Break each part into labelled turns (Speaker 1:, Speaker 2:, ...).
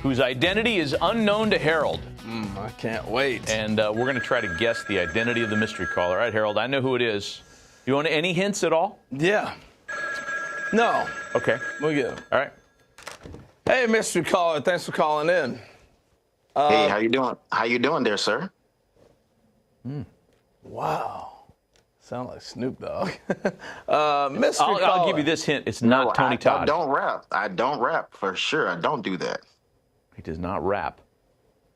Speaker 1: whose identity is unknown to Harold.
Speaker 2: I can't wait.
Speaker 1: And we're going to try to guess the identity of the mystery caller. All right, Harold, I know who it is. You want any hints at all?
Speaker 2: Yeah. No.
Speaker 1: Okay.
Speaker 2: We'll get him.
Speaker 1: All right.
Speaker 2: Hey, mystery caller, thanks for calling in.
Speaker 3: Hey, how you doing? How you doing there, sir?
Speaker 2: Wow. Sound like Snoop Dogg. Mystery caller.
Speaker 1: I'll give you this hint. It's not Tony Todd.
Speaker 3: I don't rap. I don't rap for sure. I don't do that.
Speaker 1: He does not rap.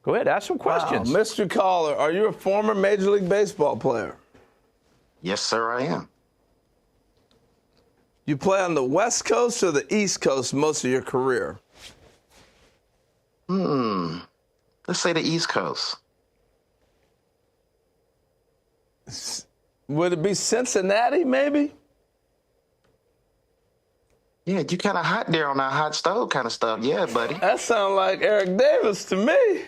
Speaker 1: Go ahead, ask some questions.
Speaker 2: Wow. Mystery caller, are you a former Major League Baseball player?
Speaker 3: Yes, sir, I am.
Speaker 2: You play on the West Coast or the East Coast most of your career?
Speaker 3: Let's say the East Coast.
Speaker 2: Would it be Cincinnati, maybe?
Speaker 3: Yeah, you kind of hot there on that hot stove kind of stuff. Yeah, buddy.
Speaker 2: That sounds like Eric Davis to me.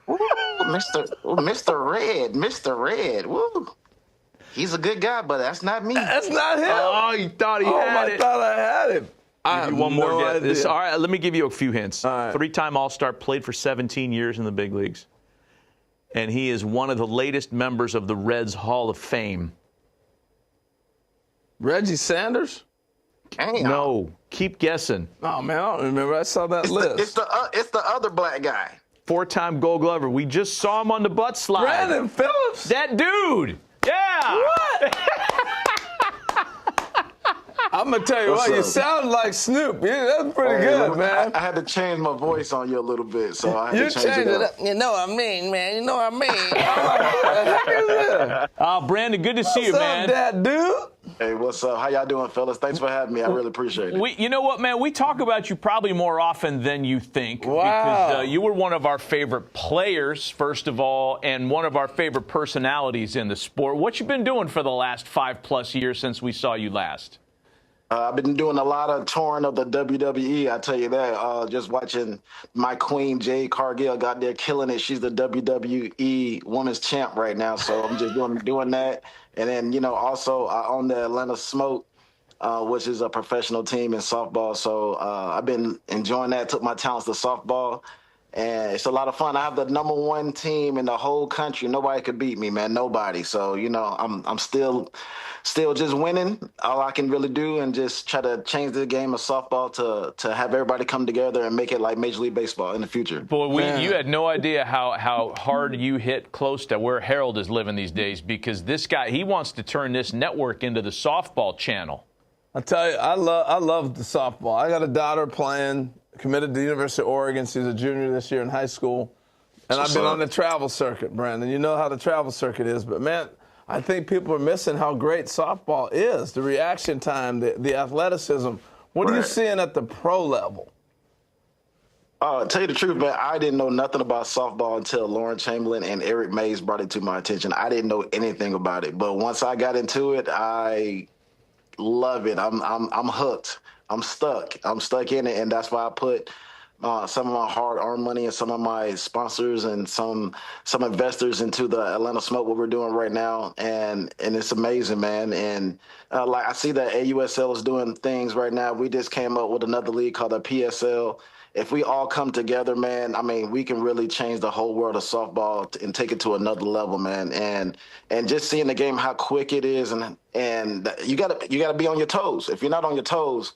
Speaker 3: Woo, Mr. Red, Mr. Red. Woo. He's a good guy, but that's not me.
Speaker 2: That's not him.
Speaker 1: Oh, you thought he had it.
Speaker 2: I thought I had him. I have
Speaker 1: one more
Speaker 2: no
Speaker 1: guess.
Speaker 2: idea.
Speaker 1: All right, let me give you a few hints.
Speaker 2: All right.
Speaker 1: Three-time All-Star, played for 17 years in the big leagues. And he is one of the latest members of the Reds Hall of Fame.
Speaker 2: Reggie Sanders?
Speaker 3: Damn.
Speaker 1: No, keep guessing.
Speaker 2: Oh, man, I don't remember. I saw that list.
Speaker 3: It's the other black guy.
Speaker 1: Four-time Gold Glover. We just saw him on the butt slide.
Speaker 2: Brandon Phillips?
Speaker 1: That dude. Yeah.
Speaker 2: What? I'm going to tell you
Speaker 3: What's
Speaker 2: what, you
Speaker 3: up?
Speaker 2: sound like Snoop. Yeah, that's pretty good, man.
Speaker 3: I had to change my voice on you a little bit, so I had
Speaker 2: You
Speaker 3: to change
Speaker 2: changed
Speaker 3: it
Speaker 2: it
Speaker 3: up.
Speaker 2: up. You know what I mean, man. You know what I mean. What the heck is this?
Speaker 1: Brandon, good to see you,
Speaker 2: What's
Speaker 1: man.
Speaker 2: up, that dude?
Speaker 3: Hey, what's up? How y'all doing, fellas? Thanks for having me. I really appreciate it.
Speaker 1: You know what, man? We talk about you probably more often than you think.
Speaker 2: Wow.
Speaker 1: Because you were one of our favorite players, first of all, and one of our favorite personalities in the sport. What you been doing for the last 5+ years since we saw you last?
Speaker 3: I've been doing a lot of touring of the WWE, I tell you that. Just watching my queen, Jade Cargill, got there killing it. She's the WWE Women's Champ right now, so I'm just doing that. And then, also I own the Atlanta Smoke, which is a professional team in softball. So I've been enjoying that, took my talents to softball. And it's a lot of fun. I have the #1 team in the whole country. Nobody could beat me, man. Nobody. So, I'm still just winning. All I can really do and just try to change the game of softball to have everybody come together and make it like Major League Baseball in the future.
Speaker 1: Boy, you had no idea how hard you hit close to where Harold is living these days, because this guy, he wants to turn this network into the softball channel.
Speaker 2: I tell you, I love the softball. I got a daughter playing, committed to the University of Oregon. She's a junior this year in high school. And I've been on the travel circuit, Brandon. You know how the travel circuit is. But, man, I think people are missing how great softball is, the reaction time, the athleticism. What are you seeing at the pro level?
Speaker 3: Tell you the truth, man, I didn't know nothing about softball until Lauren Chamberlain and Eric Mays brought it to my attention. I didn't know anything about it. But once I got into it, I love it. I'm hooked. I'm stuck in it, and that's why I put some of my hard-earned money and some of my sponsors and some investors into the Atlanta Smoke, what we're doing right now, and it's amazing, man. And like I see that AUSL is doing things right now. We just came up with another league called the PSL. If we all come together, man, I mean, we can really change the whole world of softball and take it to another level, man. And just seeing the game, how quick it is, and you gotta be on your toes. If you're not on your toes,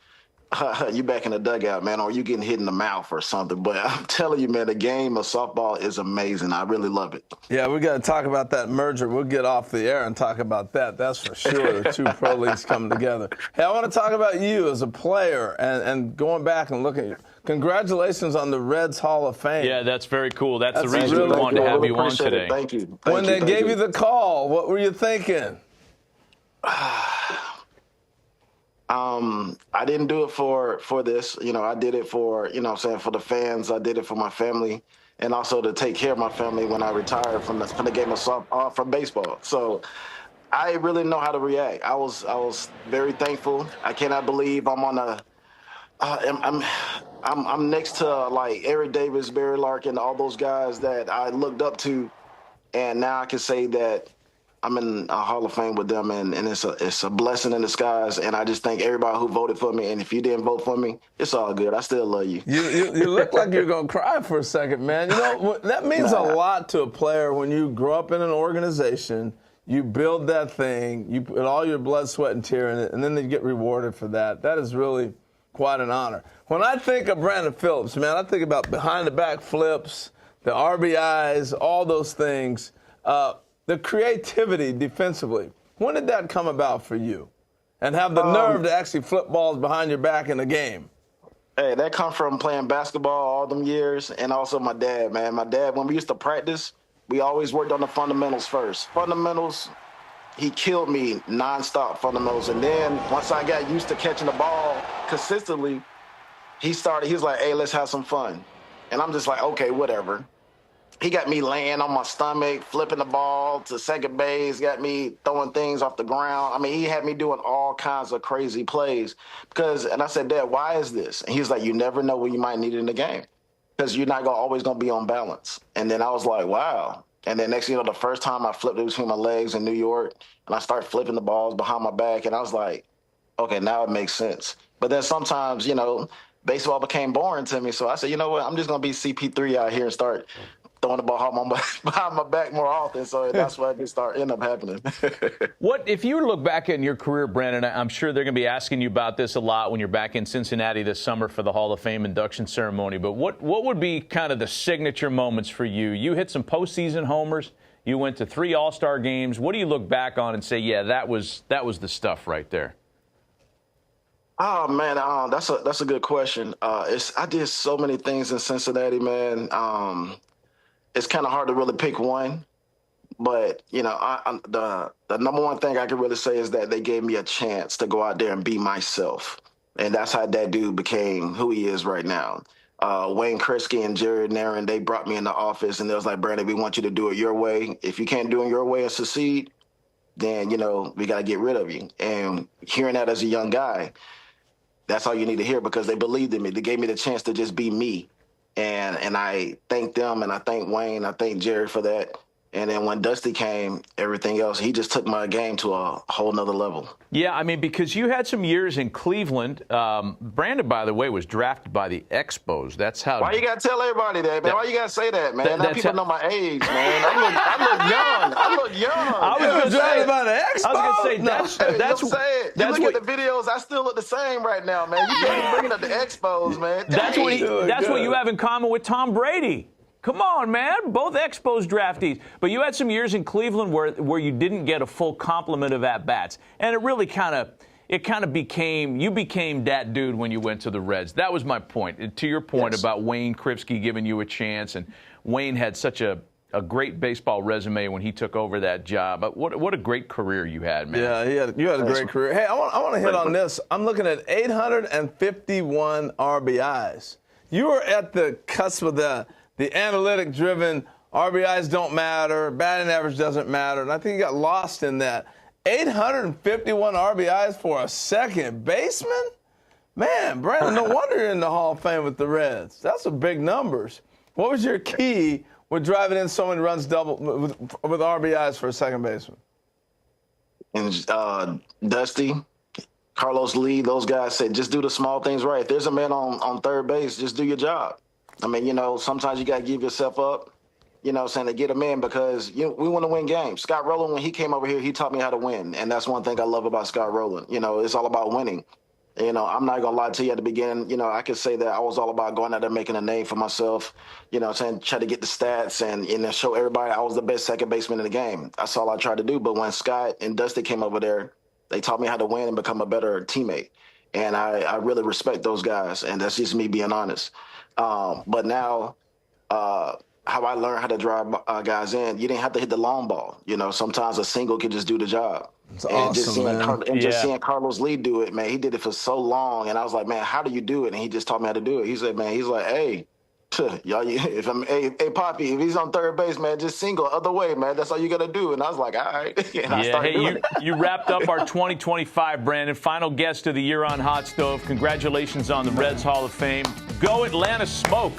Speaker 3: you back in the dugout, man, or you getting hit in the mouth or something. But I'm telling you, man, the game of softball is amazing. I really love it.
Speaker 2: Yeah, we got to talk about that merger. We'll get off the air and talk about that. That's for sure. The two pro leagues coming together. Hey, I want to talk about you as a player and going back and looking at you. Congratulations on the Reds Hall of Fame.
Speaker 1: Yeah, that's very cool. That's the reason
Speaker 2: really
Speaker 1: we wanted to have
Speaker 3: Really
Speaker 1: you on
Speaker 3: appreciate
Speaker 1: today.
Speaker 3: it. Thank you.
Speaker 2: When they gave you the call, what were you thinking?
Speaker 3: I didn't do it for this. I did it for, for the fans. I did it for my family, and also to take care of my family when I retired from the game of softball, from baseball. So I really know how to react. I was very thankful. I cannot believe I'm on I'm next to like Eric Davis, Barry Larkin, all those guys that I looked up to, and now I can say that I'm in a Hall of Fame with them, and it's a blessing in disguise. And I just thank everybody who voted for me. And if you didn't vote for me, it's all good. I still love you.
Speaker 2: You look like you're going to cry for a second, man. You know, that means a lot to a player when you grow up in an organization, you build that thing, you put all your blood, sweat, and tear in it, and then you get rewarded for that. That is really quite an honor. When I think of Brandon Phillips, man, I think about behind-the-back flips, the RBIs, all those things. The creativity defensively, when did that come about for you? And have the nerve to actually flip balls behind your back in the game?
Speaker 3: Hey, that come from playing basketball all them years, and also my dad, man. My dad, when we used to practice, we always worked on the fundamentals first. Fundamentals, he killed me nonstop fundamentals. And then once I got used to catching the ball consistently, he was like, hey, let's have some fun. And I'm just like, okay, whatever. He got me laying on my stomach, flipping the ball to second base, got me throwing things off the ground. I mean, he had me doing all kinds of crazy plays. And I said, Dad, why is this? And he's like, you never know when you might need it in the game because you're not always going to be on balance. And then I was like, wow. And then next thing you know, the first time I flipped it between my legs in New York, and I started flipping the balls behind my back, and I was like, okay, now it makes sense. But then sometimes, baseball became boring to me. So I said, you know what, I'm just going to be CP3 out here and start throwing the ball behind my back more often. So that's what end up happening.
Speaker 1: What if you look back in your career, Brandon? I'm sure they're going to be asking you about this a lot when you're back in Cincinnati this summer for the Hall of Fame induction ceremony. But what would be kind of the signature moments for you? You hit some postseason homers. You went to 3 All-Star games. What do you look back on and say, yeah, that was the stuff right there?
Speaker 3: Oh man, that's a good question. I did so many things in Cincinnati, man. It's kind of hard to really pick one, but the number one thing I can really say is that they gave me a chance to go out there and be myself, and that's how that dude became who he is right now. Wayne Kreisky and Jerry Naron, they brought me in the office and they was like, Brandon, we want you to do it your way. If you can't do it your way and succeed, then we got to get rid of you. And hearing that as a young guy, that's all you need to hear because they believed in me. They gave me the chance to just be me. And I thank them, and I thank Wayne, I thank Jerry for that. And then when Dusty came, everything else, he just took my game to a whole nother level.
Speaker 1: Yeah, I mean, because you had some years in Cleveland. Brandon, by the way, was drafted by the Expos. That's how.
Speaker 3: Why you got to tell everybody that, man? Why you got to say that, man? Now people know my age, man. I look young.
Speaker 1: I was going to say
Speaker 2: by the Expos.
Speaker 1: I was going to say that's
Speaker 3: look at the videos. I still look the same right now, man. You can't be bringing up the Expos, man.
Speaker 1: That's what you have in common with Tom Brady. Come on, man. Both Expos draftees. But you had some years in Cleveland where you didn't get a full complement of at-bats. And it really kind of became that dude when you went to the Reds. That was my point. To your point about Wayne Kreisky giving you a chance. And Wayne had such a great baseball resume when he took over that job. But what a great career you had, man.
Speaker 2: Yeah, you had a great career. Hey, I want to hit on this. I'm looking at 851 RBIs. You were at the cusp of the analytic-driven RBIs don't matter, batting average doesn't matter, and I think you got lost in that. 851 RBIs for a second baseman? Man, Brandon, no wonder you're in the Hall of Fame with the Reds. That's some big numbers. What was your key with driving in so many runs double with RBIs for a second baseman?
Speaker 3: And Dusty, Carlos Lee, those guys said, just do the small things right. If there's a man on third base, just do your job. I mean, sometimes you got to give yourself up, to get them in because we want to win games. Scott Rowland, when he came over here, he taught me how to win. And that's one thing I love about Scott Rowland. It's all about winning. I'm not going to lie to you at the beginning. I could say that I was all about going out there making a name for myself, try to get the stats and show everybody I was the best second baseman in the game. That's all I tried to do. But when Scott and Dusty came over there, they taught me how to win and become a better teammate. And I really respect those guys. And that's just me being honest. But now, how I learned how to drive guys in, you didn't have to hit the long ball. Sometimes a single can just do the job.
Speaker 2: It's awesome,
Speaker 3: just seeing Carlos Lee do it, man, he did it for so long. And I was like, man, how do you do it? And he just taught me how to do it. He said, man, he's like, hey, y'all, hey, Poppy, if he's on third base, man, just single other way, man. That's all you got to do. And I was like, all right.
Speaker 1: You wrapped up our 2025, Brandon. Final guest of the year on Hot Stove. Congratulations on the Reds Hall of Fame. Go Atlanta Smoke.